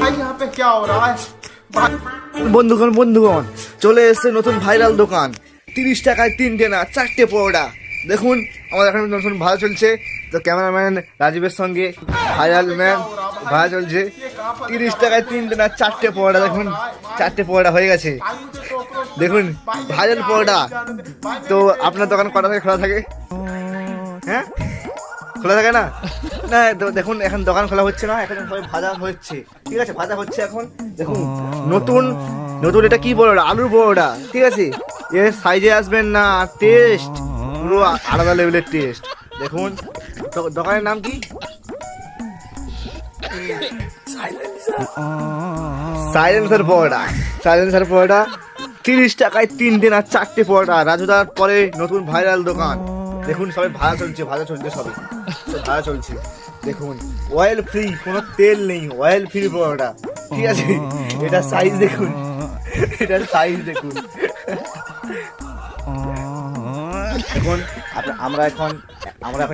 भाई यहाँ पे क्या हो रहा है? বন্ধুগণ চলে এসেছে নতুন ভাইরাল দোকান 30 টাকায় 3টে না 4টে পরোটা। দেখুন আমাদের এখন নতুন ভাড়া চলছে, তো ক্যামেরাম্যান রাজীবের সঙ্গে ভাইরাল ম্যান ভাড়া চলছে। 30 টাকায় 3টে না 4টে পরোটা। দেখুন 4টে পরোটা হয়ে গেছে। দেখুন ভাইরাল পরোটা। তো আপনার দোকান কটা থেকে খোলা থাকে? হ্যাঁ খোলা থাকে না? না দেখুন এখন দোকান খোলা হচ্ছে না, এখন সবাই ভাজা হচ্ছে। ঠিক আছে, ভাজা হচ্ছে এখন। দেখুন নতুন নতুন এটা কি পরোটা? আলুর পরোটা। ঠিক আছে, এর সাইজে আসবেন না, টেস্ট পুরো আলাদা লেভেলের টেস্ট। দেখুন দোকানের নাম কি? সাইলেন্সার পরোটা। সাইলেন্সার পরোটা 30 টাকায় 3টে না 4টে পরোটা। রাজুদার পরে নতুন ভাইরাল দোকান। দেখুন সবাই ভাড়া চলছে সবই ভাড়া চলছে। দেখুন অয়েল ফ্রি, কোনো তেল নেই, অয়েল ফ্রি পরোটা। ঠিক আছে, এটা সাইজ দেখুন, এটার সাইজ দেখুন। এখন আমরা এখন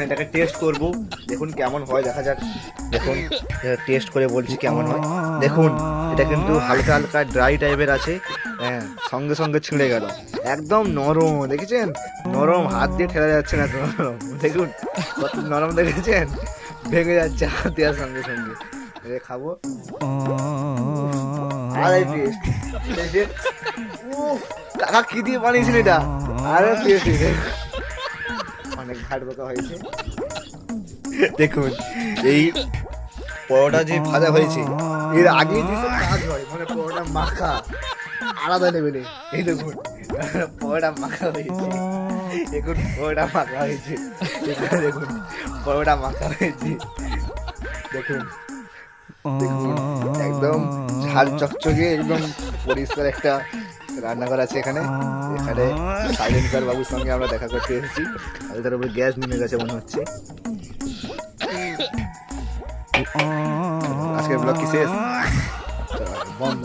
এটাকে টেস্ট করব। দেখুন কেমন হয়, দেখা যাক। দেখুন টেস্ট করে বলছি কেমন হয়। দেখুন এটা কিন্তু হালকা হালকা ড্রাই টাইপের আছে। হ্যাঁ, সঙ্গে সঙ্গে ছিঁড়ে গেল, একদম নরম। দেখেছেন নরম, হাত দিয়ে ঠেলা যাচ্ছে না, নরম। দেখুন কত নরম, দেখেছেন ভেঙে যাচ্ছে হাত দেওয়ার সঙ্গে সঙ্গে। খাবো আরে টেস্ট কাকা কি দিয়ে বানিয়েছিল এটা? আরে টেস্ট অনেক ঘাট বোকা হয়েছে। দেখুন এই পরোটা যে ভাজা হয়েছে, এর আগে যেসব কাজ হয়, মানে পরোটা মাখা আলাদা লেভেলে। এই দেখুন পরোটা মাখা হয়েছে, দেখুন পরোটা মাখা হয়েছে, দেখুন পরোটা মাখা হয়েছে। দেখুন দেখুন একদম ঝাল চকচকে, একদম পরিষ্কার একটা রান্নাঘর আছে এখানে। এখানে সাইলেন্সার বাবুর সঙ্গে আমরা দেখা করতে এসেছি। আর তার উপরে গ্যাস নেমে গেছে মনে হচ্ছে। আজকের ব্লগ কি শেষ? বন্ধ।